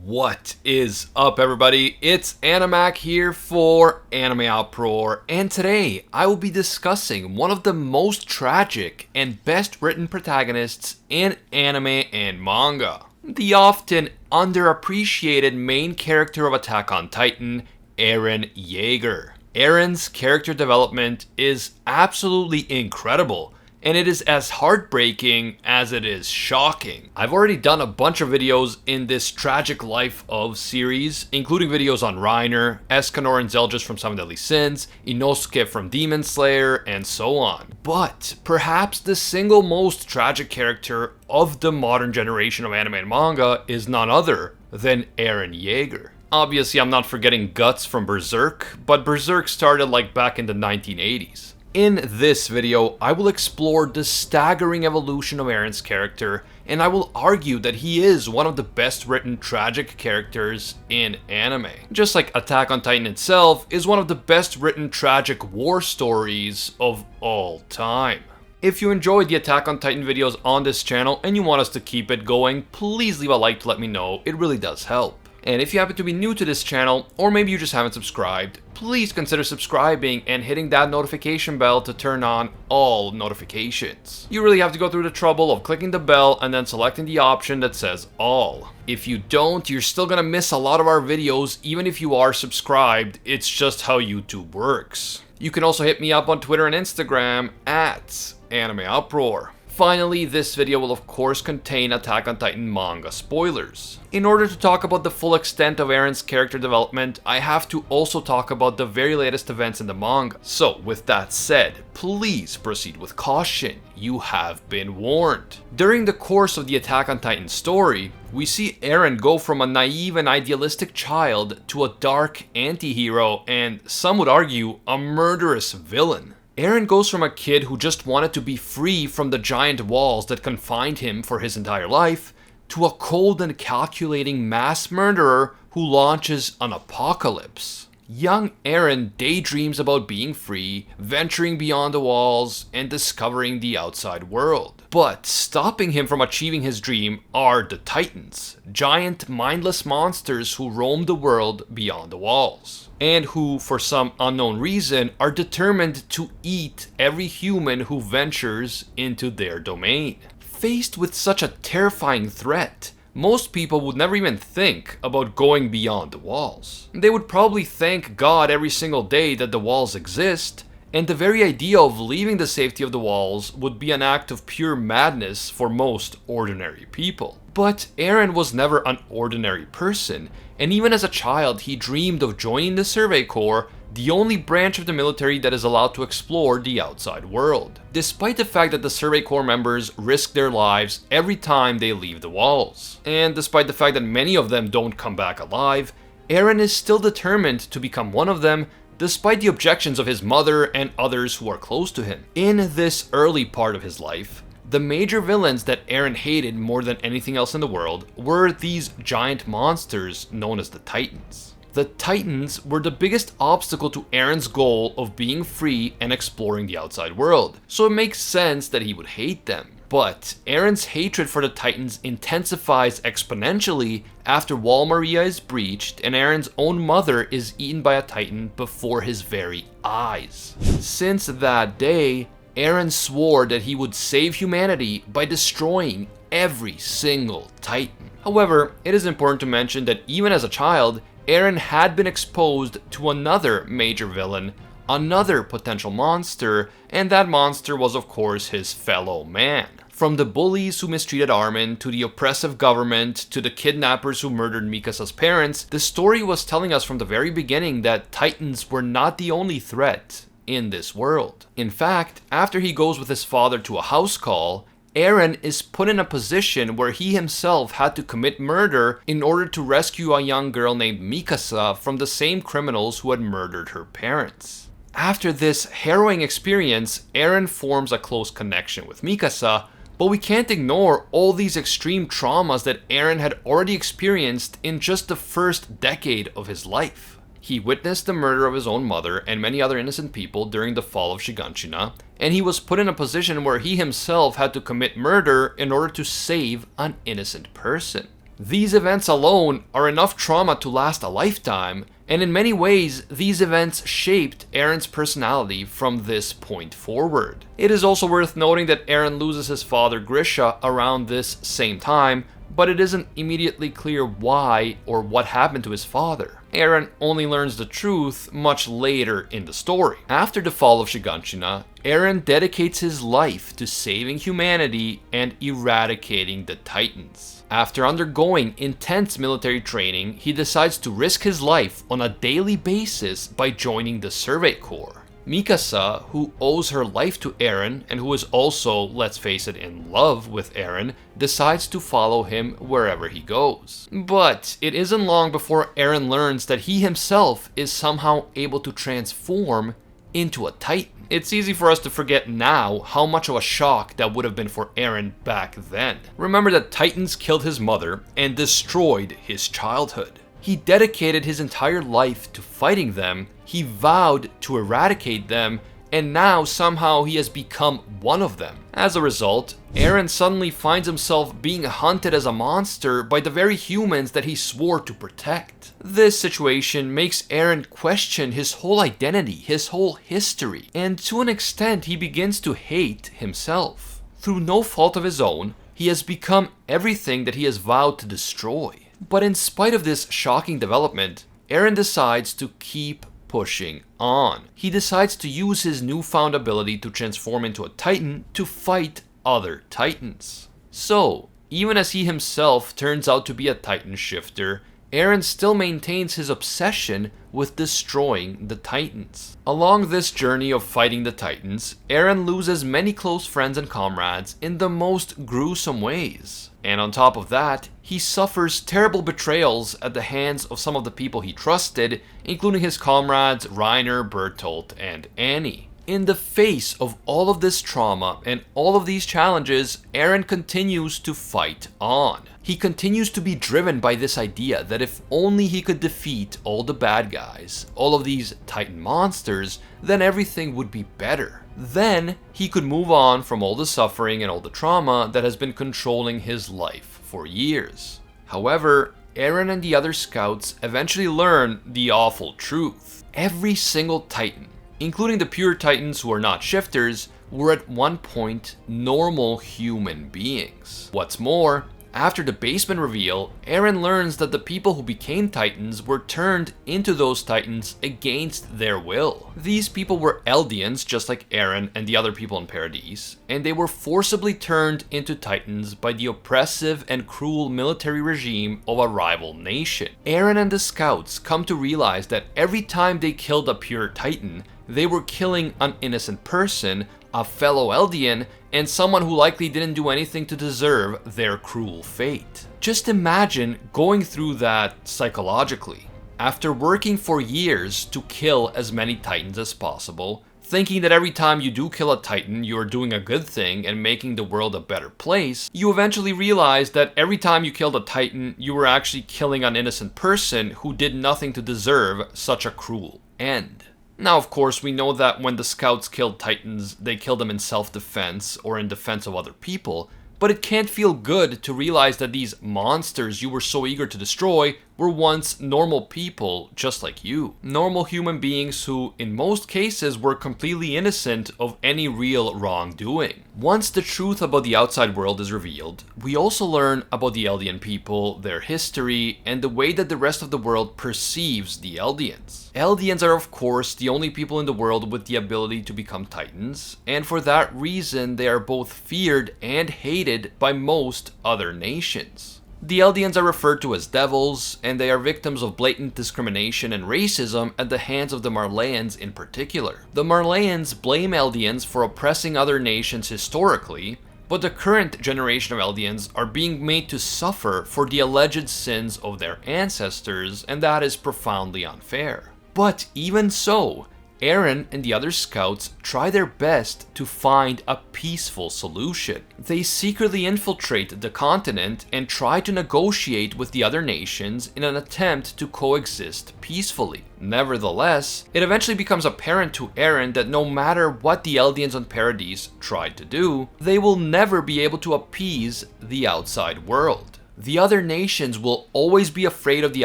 What is up, everybody? It's Animac here for AnimeUproar, and today I will be discussing one of the most tragic and best written protagonists in anime and manga. The often underappreciated main character of Attack on Titan, Eren Jaeger. Eren's character development is absolutely incredible, and it is as heartbreaking as it is shocking. I've already done a bunch of videos in this tragic life of series, including videos on Reiner, Escanor and Zeldris from Seven Deadly Sins, Inosuke from Demon Slayer, and so on. But perhaps the single most tragic character of the modern generation of anime and manga is none other than Eren Jaeger. Obviously, I'm not forgetting Guts from Berserk, but Berserk started like back in the 1980s. In this video, I will explore the staggering evolution of Eren's character, and I will argue that he is one of the best written tragic characters in anime. Just like Attack on Titan itself is one of the best written tragic war stories of all time. If you enjoyed the Attack on Titan videos on this channel and you want us to keep it going, please leave a like to let me know, it really does help. And if you happen to be new to this channel, or maybe you just haven't subscribed, please consider subscribing and hitting that notification bell to turn on all notifications. You really have to go through the trouble of clicking the bell and then selecting the option that says all. If you don't, you're still gonna miss a lot of our videos even if you are subscribed. It's just how YouTube works. You can also hit me up on Twitter and Instagram at AnimeUproar. Finally, this video will of course contain Attack on Titan manga spoilers. In order to talk about the full extent of Eren's character development, I have to also talk about the very latest events in the manga. So with that said, please proceed with caution. You have been warned. During the course of the Attack on Titan story, we see Eren go from a naive and idealistic child to a dark anti-hero and, some would argue, a murderous villain. Eren goes from a kid who just wanted to be free from the giant walls that confined him for his entire life, to a cold and calculating mass murderer who launches an apocalypse. Young Eren daydreams about being free, venturing beyond the walls, and discovering the outside world. But stopping him from achieving his dream are the Titans, giant mindless monsters who roam the world beyond the walls, and who, for some unknown reason, are determined to eat every human who ventures into their domain. Faced with such a terrifying threat, most people would never even think about going beyond the walls. They would probably thank God every single day that the walls exist, and the very idea of leaving the safety of the walls would be an act of pure madness for most ordinary people. But Eren was never an ordinary person, and even as a child he dreamed of joining the Survey Corps, the only branch of the military that is allowed to explore the outside world. Despite the fact that the Survey Corps members risk their lives every time they leave the walls, and despite the fact that many of them don't come back alive, Eren is still determined to become one of them, despite the objections of his mother and others who are close to him. In this early part of his life, the major villains that Eren hated more than anything else in the world were these giant monsters known as the Titans. The Titans were the biggest obstacle to Eren's goal of being free and exploring the outside world, so it makes sense that he would hate them. But Eren's hatred for the Titans intensifies exponentially after Wall Maria is breached and Eren's own mother is eaten by a Titan before his very eyes. Since that day, Eren swore that he would save humanity by destroying every single Titan. However, it is important to mention that even as a child, Eren had been exposed to another major villain, another potential monster, and that monster was of course his fellow man. From the bullies who mistreated Armin, to the oppressive government, to the kidnappers who murdered Mikasa's parents, the story was telling us from the very beginning that Titans were not the only threat in this world. In fact, after he goes with his father to a house call, Eren is put in a position where he himself had to commit murder in order to rescue a young girl named Mikasa from the same criminals who had murdered her parents. After this harrowing experience, Eren forms a close connection with Mikasa, but we can't ignore all these extreme traumas that Eren had already experienced in just the first decade of his life. He witnessed the murder of his own mother and many other innocent people during the fall of Shiganshina, and he was put in a position where he himself had to commit murder in order to save an innocent person. These events alone are enough trauma to last a lifetime, and in many ways, these events shaped Eren's personality from this point forward. It is also worth noting that Eren loses his father Grisha around this same time, but it isn't immediately clear why or what happened to his father. Eren only learns the truth much later in the story. After the fall of Shiganshina, Eren dedicates his life to saving humanity and eradicating the Titans. After undergoing intense military training, he decides to risk his life on a daily basis by joining the Survey Corps. Mikasa, who owes her life to Eren and who is also, let's face it, in love with Eren, decides to follow him wherever he goes. But it isn't long before Eren learns that he himself is somehow able to transform into a Titan. It's easy for us to forget now how much of a shock that would have been for Eren back then. Remember that Titans killed his mother and destroyed his childhood. He dedicated his entire life to fighting them, he vowed to eradicate them, and now somehow he has become one of them. As a result, Eren suddenly finds himself being hunted as a monster by the very humans that he swore to protect. This situation makes Eren question his whole identity, his whole history, and to an extent he begins to hate himself. Through no fault of his own, he has become everything that he has vowed to destroy. But in spite of this shocking development, Eren decides to keep pushing on. He decides to use his newfound ability to transform into a Titan to fight other Titans. So, even as he himself turns out to be a Titan shifter, Eren still maintains his obsession with destroying the Titans. Along this journey of fighting the Titans, Eren loses many close friends and comrades in the most gruesome ways. And on top of that, he suffers terrible betrayals at the hands of some of the people he trusted, including his comrades Reiner, Bertolt, and Annie. In the face of all of this trauma and all of these challenges, Eren continues to fight on. He continues to be driven by this idea that if only he could defeat all the bad guys, all of these Titan monsters, then everything would be better. Then he could move on from all the suffering and all the trauma that has been controlling his life for years. However, Eren and the other scouts eventually learn the awful truth. Every single Titan, including the pure Titans who are not shifters, were at one point normal human beings. What's more, after the basement reveal, Eren learns that the people who became Titans were turned into those Titans against their will. These people were Eldians, just like Eren and the other people in Paradise, and they were forcibly turned into Titans by the oppressive and cruel military regime of a rival nation. Eren and the scouts come to realize that every time they killed a pure Titan, they were killing an innocent person, a fellow Eldian, and someone who likely didn't do anything to deserve their cruel fate. Just imagine going through that psychologically. After working for years to kill as many Titans as possible, thinking that every time you do kill a Titan, you are doing a good thing and making the world a better place, you eventually realize that every time you killed a Titan, you were actually killing an innocent person who did nothing to deserve such a cruel end. Now, of course, we know that when the scouts killed Titans, they killed them in self-defense or in defense of other people, but it can't feel good to realize that these monsters you were so eager to destroy were once normal people just like you. Normal human beings who, in most cases, were completely innocent of any real wrongdoing. Once the truth about the outside world is revealed, we also learn about the Eldian people, their history, and the way that the rest of the world perceives the Eldians. Eldians are, of course, the only people in the world with the ability to become Titans, and for that reason they are both feared and hated by most other nations. The Eldians are referred to as devils, and they are victims of blatant discrimination and racism at the hands of the Marleyans in particular. The Marleyans blame Eldians for oppressing other nations historically, but the current generation of Eldians are being made to suffer for the alleged sins of their ancestors, and that is profoundly unfair. But even so, Eren and the other scouts try their best to find a peaceful solution. They secretly infiltrate the continent and try to negotiate with the other nations in an attempt to coexist peacefully. Nevertheless, it eventually becomes apparent to Eren that no matter what the Eldians on Paradise tried to do, they will never be able to appease the outside world. The other nations will always be afraid of the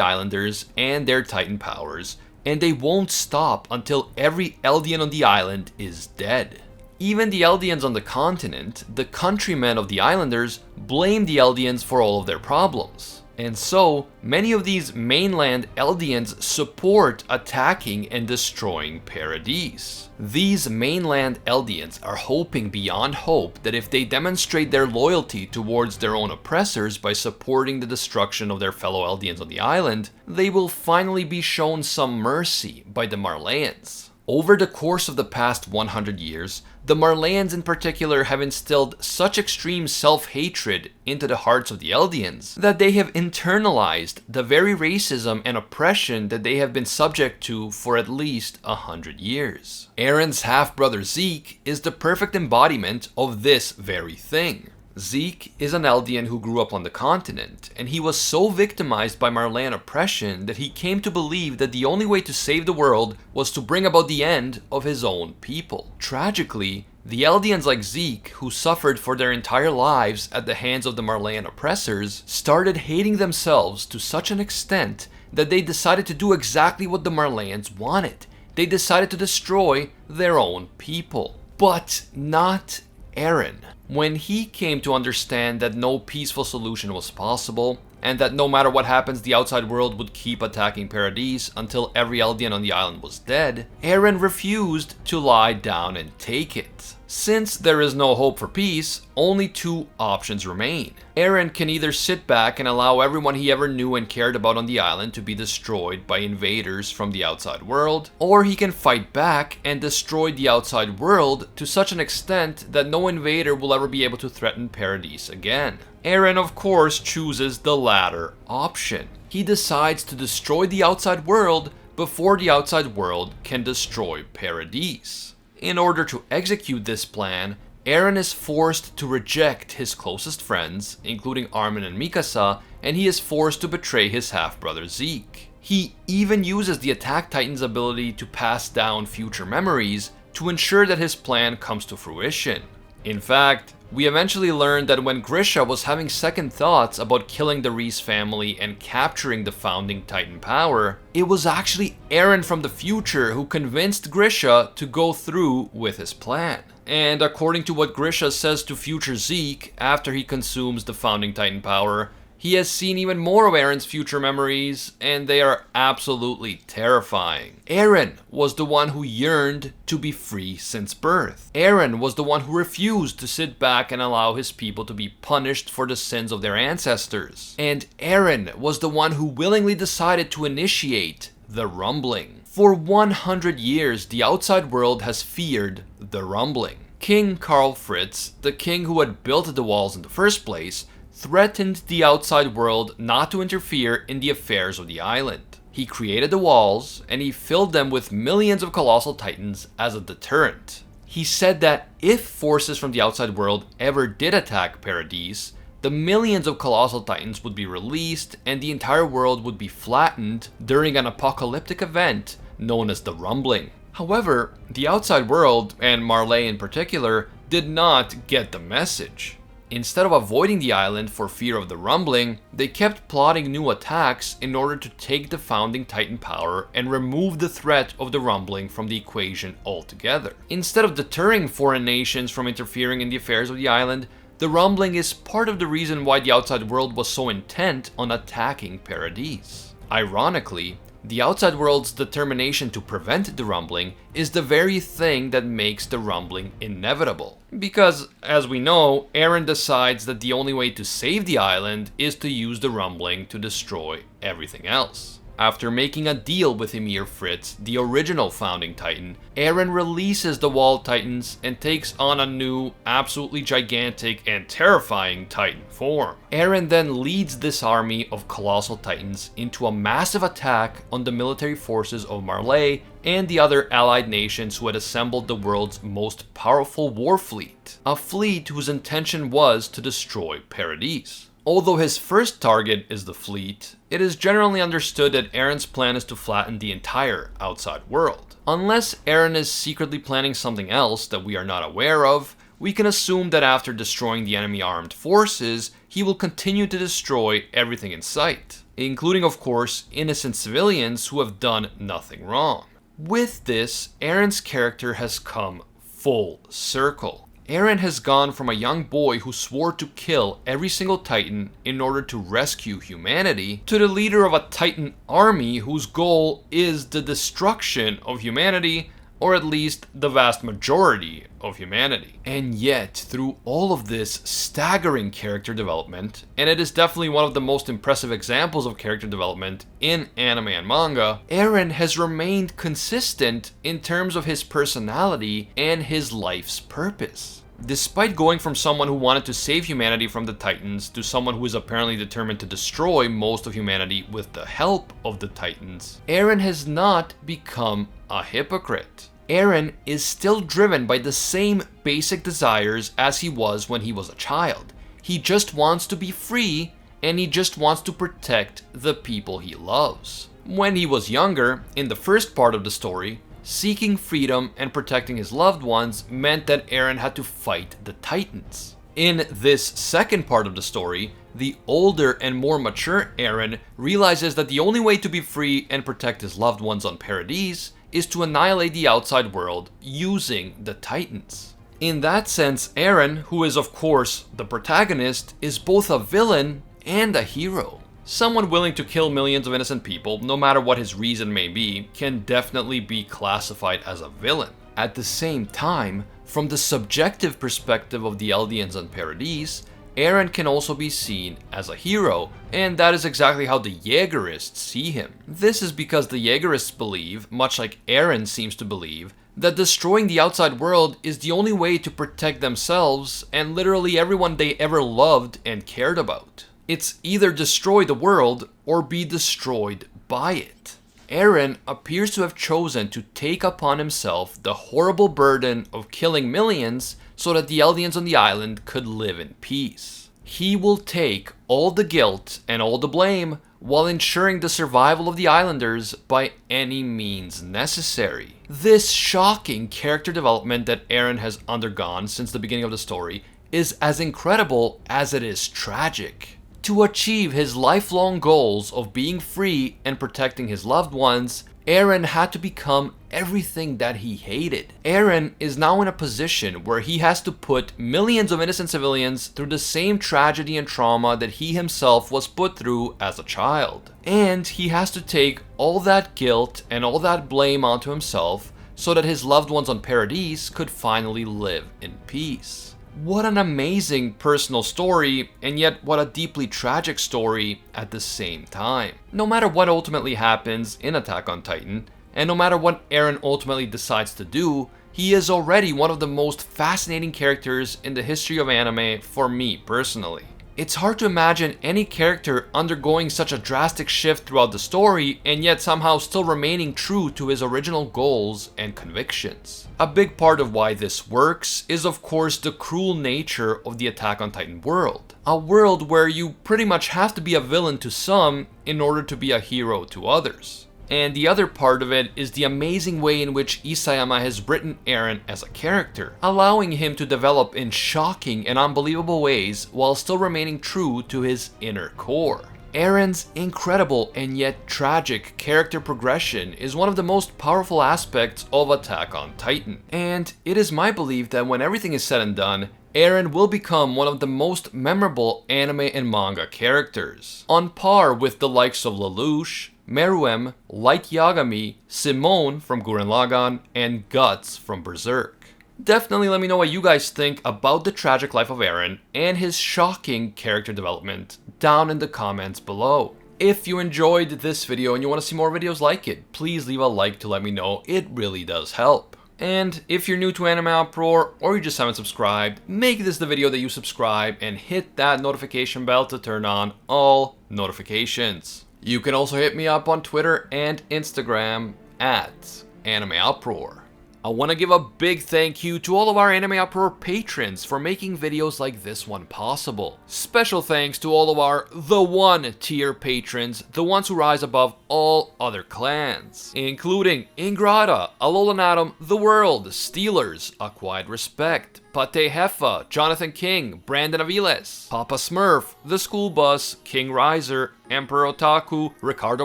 Islanders and their Titan powers, and they won't stop until every Eldian on the island is dead. Even the Eldians on the continent, the countrymen of the Islanders, blame the Eldians for all of their problems. And so, many of these mainland Eldians support attacking and destroying Paradise. These mainland Eldians are hoping beyond hope that if they demonstrate their loyalty towards their own oppressors by supporting the destruction of their fellow Eldians on the island, they will finally be shown some mercy by the Marleyans. Over the course of the past 100 years, the Marleyans in particular have instilled such extreme self-hatred into the hearts of the Eldians that they have internalized the very racism and oppression that they have been subject to for at least 100 years. Eren's half-brother Zeke is the perfect embodiment of this very thing. Zeke is an Eldian who grew up on the continent, and he was so victimized by Marleyan oppression that he came to believe that the only way to save the world was to bring about the end of his own people. Tragically, the Eldians like Zeke, who suffered for their entire lives at the hands of the Marleyan oppressors, started hating themselves to such an extent that they decided to do exactly what the Marleyans wanted. They decided to destroy their own people. But not Eren. When he came to understand that no peaceful solution was possible, and that no matter what happens the outside world would keep attacking Paradise until every Eldian on the island was dead, Eren refused to lie down and take it. Since there is no hope for peace, only two options remain. Eren can either sit back and allow everyone he ever knew and cared about on the island to be destroyed by invaders from the outside world, or he can fight back and destroy the outside world to such an extent that no invader will ever be able to threaten Paradise again. Eren, of course, chooses the latter option. He decides to destroy the outside world before the outside world can destroy Paradise. In order to execute this plan, Eren is forced to reject his closest friends, including Armin and Mikasa, and he is forced to betray his half-brother Zeke. He even uses the Attack Titan's ability to pass down future memories to ensure that his plan comes to fruition. In fact, we eventually learned that when Grisha was having second thoughts about killing the Reese family and capturing the founding Titan power, it was actually Eren from the future who convinced Grisha to go through with his plan. And according to what Grisha says to future Zeke after he consumes the founding Titan power, he has seen even more of Eren's future memories, and they are absolutely terrifying. Eren was the one who yearned to be free since birth. Eren was the one who refused to sit back and allow his people to be punished for the sins of their ancestors. And Eren was the one who willingly decided to initiate the rumbling. For 100 years, the outside world has feared the rumbling. King Karl Fritz, the king who had built the walls in the first place, threatened the outside world not to interfere in the affairs of the island. He created the walls, and he filled them with millions of colossal titans as a deterrent. He said that if forces from the outside world ever did attack Paradise, the millions of colossal titans would be released and the entire world would be flattened during an apocalyptic event known as the Rumbling. However, the outside world, and Marley in particular, did not get the message. Instead of avoiding the island for fear of the rumbling, they kept plotting new attacks in order to take the founding Titan power and remove the threat of the rumbling from the equation altogether. Instead of deterring foreign nations from interfering in the affairs of the island, the rumbling is part of the reason why the outside world was so intent on attacking Paradise. Ironically, the outside world's determination to prevent the rumbling is the very thing that makes the rumbling inevitable. Because, as we know, Eren decides that the only way to save the island is to use the rumbling to destroy everything else. After making a deal with Ymir Fritz, the original founding Titan, Eren releases the Walled Titans and takes on a new, absolutely gigantic and terrifying Titan form. Eren then leads this army of colossal Titans into a massive attack on the military forces of Marley and the other allied nations who had assembled the world's most powerful war fleet. A fleet whose intention was to destroy Paradise. Although his first target is the fleet, it is generally understood that Eren's plan is to flatten the entire outside world. Unless Eren is secretly planning something else that we are not aware of, we can assume that after destroying the enemy armed forces, he will continue to destroy everything in sight, including of course innocent civilians who have done nothing wrong. With this, Eren's character has come full circle. Eren has gone from a young boy who swore to kill every single Titan in order to rescue humanity, to the leader of a Titan army whose goal is the destruction of humanity, or at least the vast majority of humanity. And yet, through all of this staggering character development, and it is definitely one of the most impressive examples of character development in anime and manga, Eren has remained consistent in terms of his personality and his life's purpose. Despite going from someone who wanted to save humanity from the Titans to someone who is apparently determined to destroy most of humanity with the help of the Titans, Eren has not become a hypocrite. Eren is still driven by the same basic desires as he was when he was a child. He just wants to be free, and he just wants to protect the people he loves. When he was younger, in the first part of the story, seeking freedom and protecting his loved ones meant that Eren had to fight the Titans. In this second part of the story, the older and more mature Eren realizes that the only way to be free and protect his loved ones on Paradise is to annihilate the outside world using the Titans. In that sense, Eren, who is of course the protagonist, is both a villain and a hero. Someone willing to kill millions of innocent people, no matter what his reason may be, can definitely be classified as a villain. At the same time, from the subjective perspective of the Eldians on Paradise, Eren can also be seen as a hero, and that is exactly how the Jaegerists see him. This is because the Jaegerists believe, much like Eren seems to believe, that destroying the outside world is the only way to protect themselves and literally everyone they ever loved and cared about. It's either destroy the world or be destroyed by it. Eren appears to have chosen to take upon himself the horrible burden of killing millions so that the Eldians on the island could live in peace. He will take all the guilt and all the blame while ensuring the survival of the islanders by any means necessary. This shocking character development that Eren has undergone since the beginning of the story is as incredible as it is tragic. To achieve his lifelong goals of being free and protecting his loved ones, Eren had to become everything that he hated. Eren is now in a position where he has to put millions of innocent civilians through the same tragedy and trauma that he himself was put through as a child. And he has to take all that guilt and all that blame onto himself so that his loved ones on Paradise could finally live in peace. What an amazing personal story, and yet what a deeply tragic story at the same time. No matter what ultimately happens in Attack on Titan, and no matter what Eren ultimately decides to do, he is already one of the most fascinating characters in the history of anime for me personally. It's hard to imagine any character undergoing such a drastic shift throughout the story and yet somehow still remaining true to his original goals and convictions. A big part of why this works is of course the cruel nature of the Attack on Titan world. A world where you pretty much have to be a villain to some in order to be a hero to others. And the other part of it is the amazing way in which Isayama has written Eren as a character, allowing him to develop in shocking and unbelievable ways while still remaining true to his inner core. Eren's incredible and yet tragic character progression is one of the most powerful aspects of Attack on Titan. And it is my belief that when everything is said and done, Eren will become one of the most memorable anime and manga characters, on par with the likes of Lelouch, Meruem, Light Yagami, Simone from Gurren Lagann, and Guts from Berserk. Definitely let me know what you guys think about the tragic life of Eren and his shocking character development down in the comments below. If you enjoyed this video and you want to see more videos like it, please leave a like to let me know. It really does help. And if you're new to AnimeUproar or you just haven't subscribed, make this the video that you subscribe and hit that notification bell to turn on all notifications. You can also hit me up on Twitter and Instagram at AnimeUproar. I want to give a big thank you to all of our AnimeUproar patrons for making videos like this one possible. Special thanks to all of our The One tier patrons, the ones who rise above all other clans, including Ingrata, Alolanatum, The World, Steelers, A Quiet Respect, Pate Heffa, Jonathan King, Brandon Aviles, Papa Smurf, The School Bus, King Riser, Emperor Otaku, Ricardo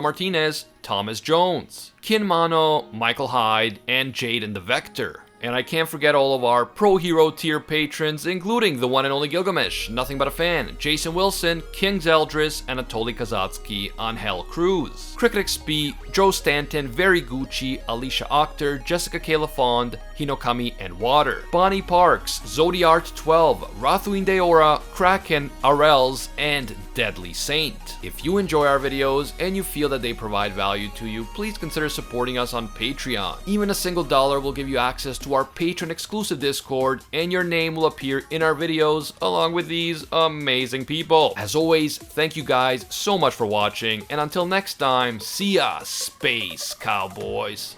Martinez, Thomas Jones, Kinmano, Michael Hyde, and Jaden the Vector. And I can't forget all of our Pro Hero tier patrons, including the one and only Gilgamesh, Nothing But a Fan, Jason Wilson, King Zeldris, Anatoly Kazatsky on Hell Cruise, Cricket XP, Joe Stanton, Very Gucci, Alicia Octor, Jessica Kayla Fond, Hinokami and Water, Bonnie Parks, Zodiart12, Rathuin Deora, Kraken, Arels, and Deadly Saint. If you enjoy our videos and you feel that they provide value to you, please consider supporting us on Patreon. Even a single $1 will give you access to our patron exclusive Discord, and your name will appear in our videos along with these amazing people. As always, thank you guys so much for watching, and until next time, see ya, Space Cowboys.